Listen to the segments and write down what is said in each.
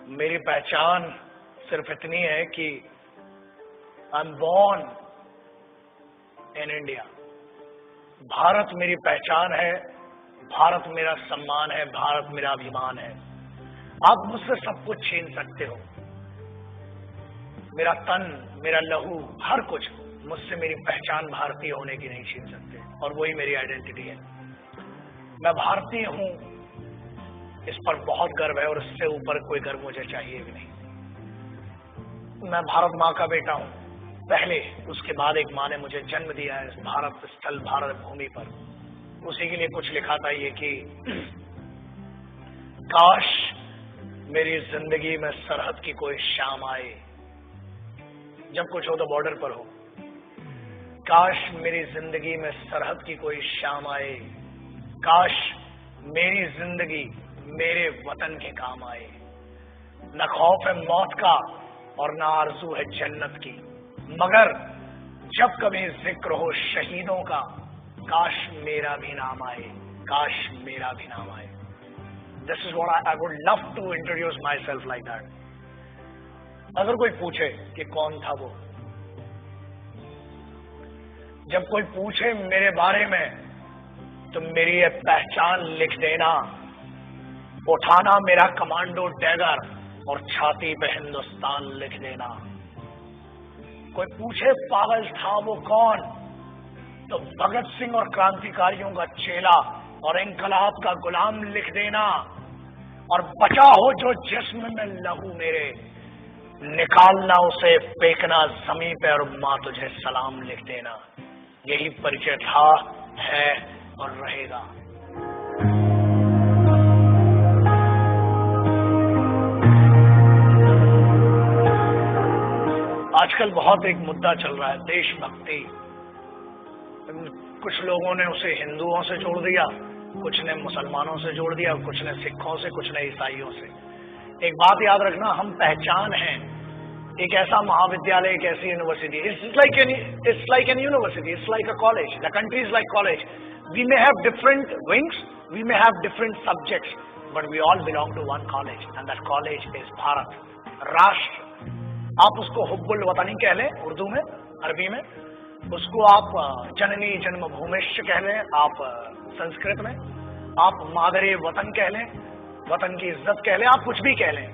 मेरी पहचान सिर्फ इतनी है कि I am born in India. Bharat मेरी पहचान है, भारत मेरा सम्मान है, भारत मेरा अभिमान है। आप मुझसे सब कुछ छीन सकते हो, मेरा तन, मेरा लहू, हर कुछ, मुझसे मेरी पहचान भारतीय होने की नहीं छीन सकते, और वही मेरी आइडेंटिटी है। मैं भारतीय हूं, इस पर बहुत गर्व है, और इससे ऊपर कोई गर्व मुझे चाहिए भी नहीं। मैं भारत माँ का बेटा हूं पहले, उसके बाद एक माँ ने मुझे जन्म दिया है भारत स्थल, भारत भूमि पर। उसी के लिए कुछ लिखा था ये कि काश मेरी जिंदगी में सरहद की कोई शाम आए, जब कुछ हो तो बॉर्डर पर हो। काश मेरी जिंदगी में सरहद की कोई शाम आए, काश मेरी जिंदगी मेरे वतन के काम आए। न खौफ है मौत का और न आरज़ू है जन्नत की, मगर जब कभी जिक्र हो शहीदों का, काश मेरा भी नाम आए, काश मेरा भी नाम आए। This is what I would love to introduce myself like that. अगर कोई पूछे कि कौन था वो, जब कोई पूछे मेरे बारे में, तो मेरी ये पहचान लिख देना, उठाना मेरा कमांडो डैगर और छाती पे हिंदुस्तान लिख देना। कोई पूछे पागल था वो कौन, तो भगत सिंह और क्रांतिकारियों का चेला और इंकलाब का गुलाम लिख देना। और बचा हो जो जिस्म में लहू मेरे, निकालना उसे, फेंकना जमीन पे, और माँ तुझे सलाम लिख देना। यही परिचय था, है और रहेगा। आजकल बहुत एक मुद्दा चल रहा है, देशभक्ति। कुछ लोगों ने उसे हिंदुओं से जोड़ दिया, कुछ ने मुसलमानों से जोड़ दिया, कुछ ने सिखों से, कुछ ने ईसाइयों से। एक बात याद रखना, हम पहचान हैं एक ऐसा महाविद्यालय, एक ऐसी university. It's like an university, it's like a college, the country is like college. We may have different wings, we may have different subjects, but we all belong to one college, and that college is Bharat, राष्ट्र। आप उसको हुब्बुल वतनी कह लें उर्दू में, अरबी में, उसको आप जननी जन्मभूमिश्च कह लें आप संस्कृत में, आप मादरे वतन कह लें, वतन की इज्जत कह लें, आप कुछ भी कह लें।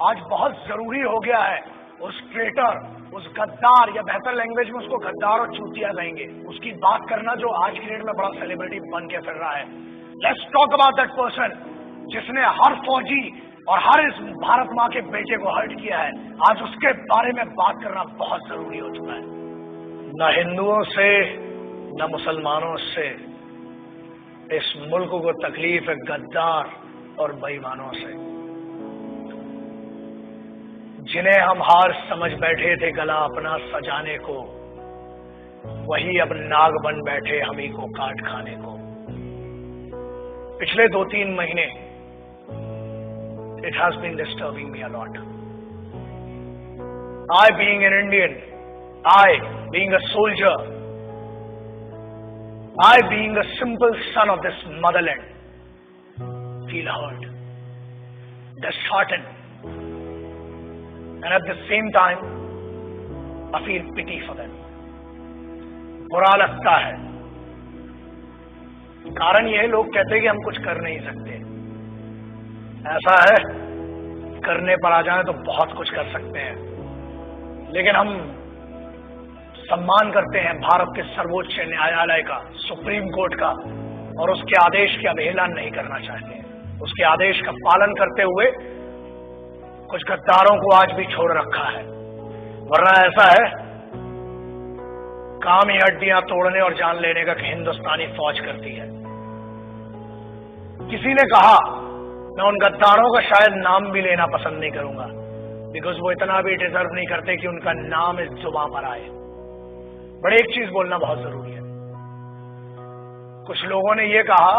आज बहुत जरूरी हो गया है उस ट्रेटर, उस गद्दार, या बेहतर लैंग्वेज में उसको गद्दार और चूतिया कहेंगे, उसकी बात करना जो आज की डेट में बड़ा सेलिब्रिटी बन के फिर रहा है। Let's talk about that person जिसने हर फौजी और हर इस भारत माँ के बेटे को हर्ट किया है। आज उसके बारे में बात करना बहुत जरूरी हो चुका है। न हिंदुओं से न मुसलमानों से इस मुल्क को तकलीफ है गद्दार और बेईमानों से, जिन्हें हम हार समझ बैठे थे गला अपना सजाने को, वही अब नाग बन बैठे हम ही को काट खाने को। पिछले 2-3 महीने it has been disturbing me a lot. I being an Indian, I being a soldier, I being a simple son of this motherland, feel hurt, disheartened, and at the same time, I feel pity for them. बुरा लगता है। कारण यह लोग कहते हैं कि हम कुछ कर नहीं सकते। ऐसा है, करने पर आ जाए तो बहुत कुछ कर सकते हैं, लेकिन हम सम्मान करते हैं भारत के सर्वोच्च न्यायालय का, सुप्रीम कोर्ट का, और उसके आदेश की अवहेलना नहीं करना चाहते हैं। उसके आदेश का पालन करते हुए कुछ गद्दारों को आज भी छोड़ रखा है, वरना ऐसा है काम ही हड्डियां तोड़ने और जान लेने का हिंदुस्तानी फौज करती है। किसी ने कहा, मैं उन गद्दारों का शायद नाम भी लेना पसंद नहीं करूंगा, बिकॉज वो इतना भी डिजर्व नहीं करते कि उनका नाम इस जुबान पर आए। बट एक चीज बोलना बहुत जरूरी है। कुछ लोगों ने यह कहा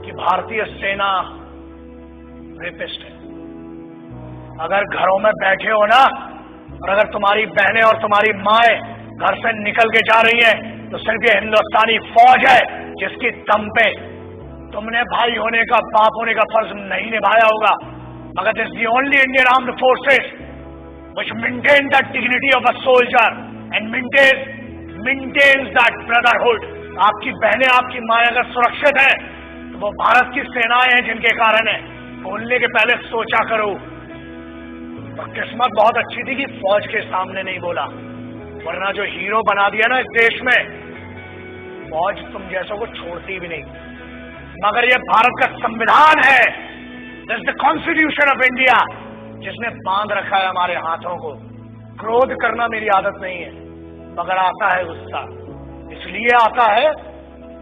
कि भारतीय सेना रेपिस्ट है। अगर घरों में बैठे हो ना, और अगर तुम्हारी बहनें और तुम्हारी माएं घर से निकल के जा रही हैं, तो सिर्फ ये हिंदुस्तानी फौज है जिसकी दम पे तुमने भाई होने का, बाप होने का फर्ज नहीं निभाया होगा, मगर this the only Indian armed forces which maintain that dignity of a soldier and maintains that brotherhood. आपकी बहनें, आपकी माँ अगर सुरक्षित है तो वो भारत की सेनाएं हैं जिनके कारण है। बोलने के पहले सोचा करो। तो किस्मत बहुत अच्छी थी कि फौज के सामने नहीं बोला, वरना जो हीरो बना दिया ना इस देश में, फौज तुम जैसों को छोड़ती भी नहीं। मगर ये भारत का संविधान है, this the constitution of India, जिसने बांध रखा है हमारे हाथों को। क्रोध करना मेरी आदत नहीं है, मगर आता है गुस्सा। इसलिए आता है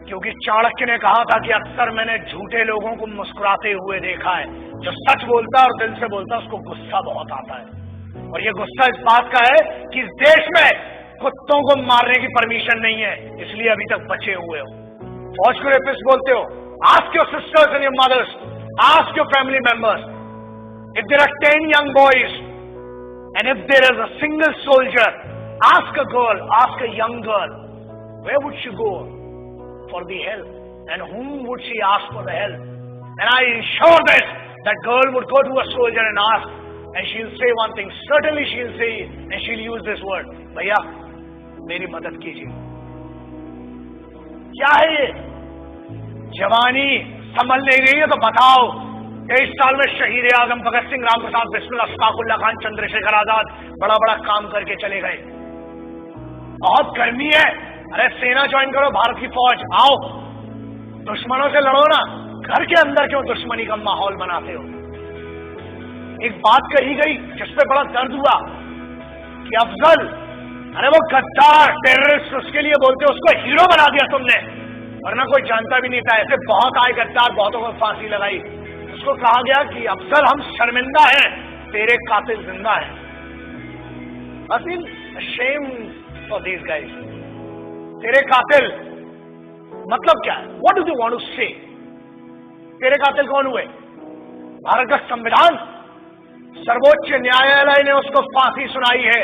क्योंकि चाणक्य ने कहा था कि अक्सर मैंने झूठे लोगों को मुस्कुराते हुए देखा है। जो सच बोलता है और दिल से बोलता है उसको गुस्सा बहुत आता है। और ये गुस्सा इस बात का है कि इस देश में कुत्तों को मारने की परमिशन नहीं है, इसलिए अभी तक बचे हुए हो। फौज को रेपिस्ट बोलते हो? Ask your sisters and your mothers, ask your family members. If there are 10 young boys and if there is a single soldier, ask a girl, ask a young girl, where would she go for the help and whom would she ask for the help? And I ensure this, that girl would go to a soldier and ask, and she'll say one thing, certainly she'll say, and she'll use this word, भैया मेरी मदद कीजिए। क्या है ये? जवानी संभल नहीं रही है तो बताओ। 23 साल में शहीद आजम भगत सिंह, राम प्रसाद बिस्मिल, अशफाकुल्ला खान, चंद्रशेखर आजाद बड़ा बड़ा काम करके चले गए। बहुत गर्मी है, अरे सेना ज्वाइन करो, भारत की फौज, आओ दुश्मनों से लड़ो ना। घर के अंदर क्यों दुश्मनी का माहौल बनाते हो? एक बात कही गई जिसपे बड़ा दर्द हुआ कि अफजल, अरे वो गद्दार टेररिस्ट, उसके लिए बोलते हो, उसको हीरो बना दिया तुमने, वरना कोई जानता भी नहीं था। ऐसे बहुत आए गद्दार, बहुतों को फांसी लगाई। उसको कहा गया कि अफजल हम शर्मिंदा हैं, तेरे कातिल जिंदा हैं। I feel ashamed for these guys. तेरे कातिल मतलब क्या है? What do they want to say? तेरे कातिल कौन हुए? भारत का संविधान, सर्वोच्च न्यायालय ने उसको फांसी सुनाई है।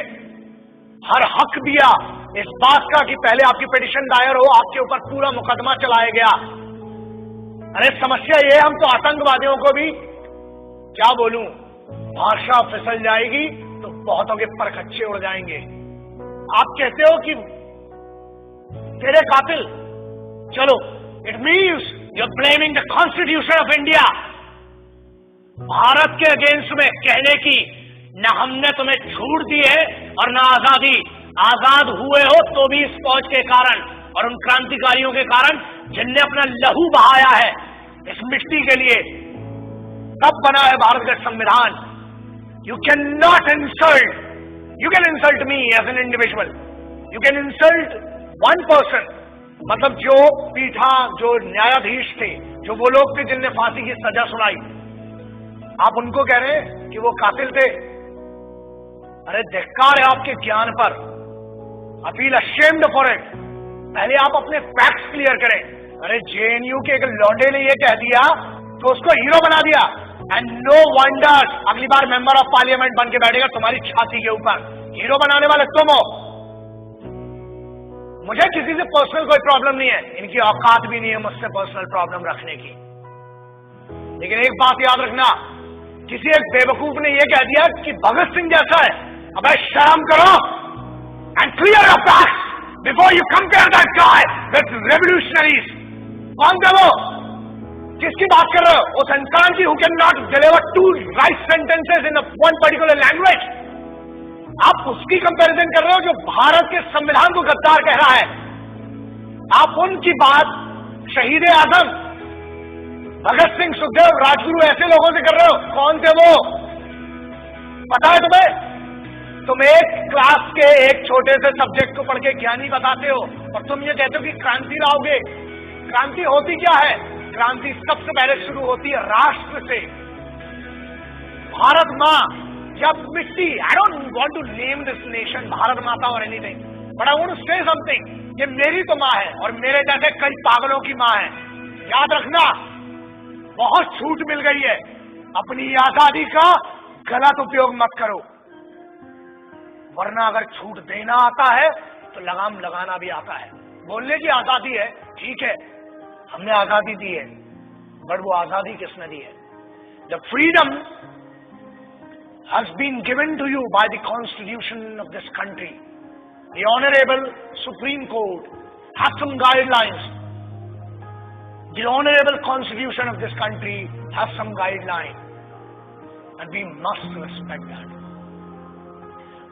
हर हक दिया इस बात का कि पहले आपकी पिटीशन दायर हो, आपके ऊपर पूरा मुकदमा चलाया गया। अरे समस्या ये, हम तो आतंकवादियों को भी क्या बोलूं, भाषा फिसल जाएगी तो बहुतों के परखच्चे उड़ जाएंगे। आप कहते हो कि तेरे कातिल, चलो, it means you are blaming the constitution of India. Bharat के अगेंस्ट में कहने की न हमने तुम्हें छूट दी है और न आजादी। आजाद हुए हो तो भी इस फौज के कारण और उन क्रांतिकारियों के कारण जिनने अपना लहू बहाया है इस मिट्टी के लिए। तब बना है भारत का संविधान। You can not insult, you can insult me as an individual, you can insult one person, मतलब जो पीठा, जो न्यायाधीश थे, जो वो लोग थे जिनने फांसी की सजा सुनाई, आप उनको कह रहे हैं कि वो कातिल थे। अरे धिक्कार है आपके ज्ञान पर, अपील अशेम्ड फॉर इट। पहले आप अपने फैक्ट्स क्लियर करें। अरे जेएनयू के एक लौंडे ने ये कह दिया तो उसको हीरो बना दिया, एंड नो वंडर अगली बार मेंबर ऑफ पार्लियामेंट बन के बैठेगा तुम्हारी छाती के ऊपर। हीरो बनाने वाले तुम हो। मुझे किसी से पर्सनल कोई प्रॉब्लम नहीं है, इनकी औकात भी नहीं है मुझसे पर्सनल प्रॉब्लम रखने की। लेकिन एक बात याद रखना, किसी एक बेवकूफ ने यह कह दिया कि भगत सिंह जैसा है। अबे शर्म करो and clear your facts before you compare that guy with revolutionaries. कौन थे वो? किसकी बात कर रहे हो? उस इंसान की who can not deliver 2 right sentences in one particular language. आप उसकी कंपैरिजन कर रहे हो जो भारत के संविधान को गद्दार कह रहा है। आप उनकी बात शहीद आजम, भगत सिंह, सुखदेव, राजगुरु ऐसे लोगों से कर रहे हो। कौन थे वो? पता है तुम्हें? तुम एक क्लास के एक छोटे से सब्जेक्ट को पढ़ के ज्ञानी बताते हो और तुम ये कहते हो कि क्रांति लाओगे। क्रांति होती क्या है? क्रांति सबसे पहले शुरू होती है राष्ट्र से। भारत माँ जब मिट्टी, I don't want to name this nation Bharat माता और anything, but I want to say something, ये मेरी तो माँ है और मेरे जैसे कई पागलों की माँ है। याद रखना, बहुत छूट मिल गई है, अपनी आजादी का गलत उपयोग मत करो, वरना अगर छूट देना आता है तो लगाम लगाना भी आता है। बोलने की आजादी है, ठीक है, हमने आजादी दी है, बट वो आजादी किसने दी है? The freedom has been given to you by the constitution of this country. The Honorable Supreme Court has some guidelines. The Honorable Constitution of this country has some guidelines. And we must respect that.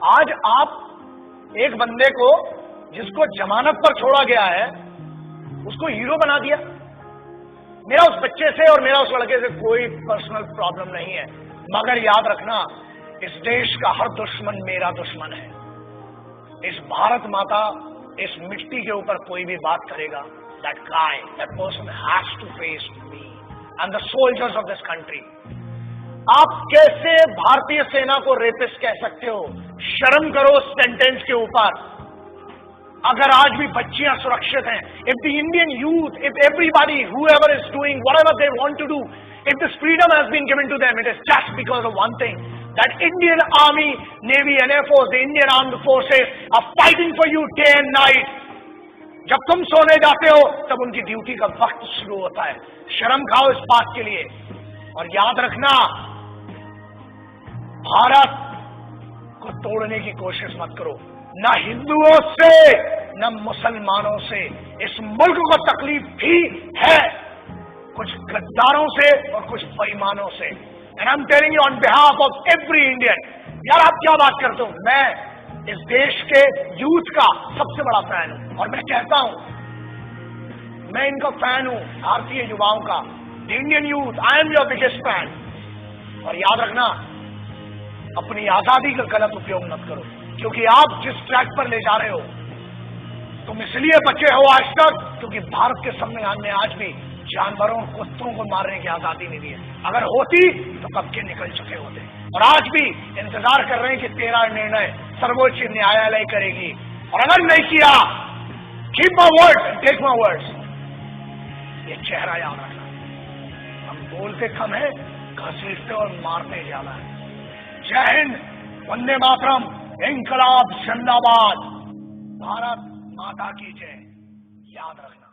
आज आप एक बंदे को जिसको जमानत पर छोड़ा गया है उसको हीरो बना दिया। मेरा उस बच्चे से और मेरा उस लड़के से कोई पर्सनल प्रॉब्लम नहीं है, मगर याद रखना इस देश का हर दुश्मन मेरा दुश्मन है। इस भारत माता, इस मिट्टी के ऊपर कोई भी बात करेगा, that guy, that person has to face me and the soldiers of this country. आप कैसे भारतीय सेना को रेपिस्ट कह सकते हो? शर्म करो उस सेंटेंस के ऊपर। अगर आज भी बच्चियां सुरक्षित हैं, if the Indian youth, if everybody, whoever is doing whatever they want to do, if this freedom has been given to them, it is just because of one thing, that Indian Army, Navy and Air Force, the Indian Armed Forces are fighting for you day and night. जब तुम सोने जाते हो तब उनकी duty का वक्त शुरू होता है। शर्म खाओ इस बात के लिए। और याद रखना, भारत को तोड़ने की कोशिश मत करो, न हिंदुओं से न मुसलमानों से। इस मुल्क को तकलीफ भी है कुछ गद्दारों से और कुछ बेईमानों से। And I am telling you on behalf of every Indian. यार आप क्या बात करते हो? मैं इस देश के यूथ का सबसे बड़ा फैन हूं और मैं कहता हूं, मैं इनका फैन हूं, भारतीय युवाओं का। The Indian youth, I am your biggest fan. और याद रखना, अपनी आजादी का गलत उपयोग मत करो, क्योंकि आप जिस ट्रैक पर ले जा रहे हो, तुम इसलिए बचे हो आज तक क्योंकि भारत के संविधान ने आज भी जानवरों, कुत्तों को मारने की आजादी नहीं दी है। अगर होती तो कब के निकल चुके होते। और आज भी इंतजार कर रहे हैं कि तेरा निर्णय सर्वोच्च न्यायालय करेगी, और अगर नहीं किया, keep my word, take my words. ये चेहरा याद रखना। हम बोलते कम है, घसीटते और मारते ज्यादा है। जय हिंद, वंदे मातरम, इंकलाब जिंदाबाद, भारत माता की जय। याद रखना।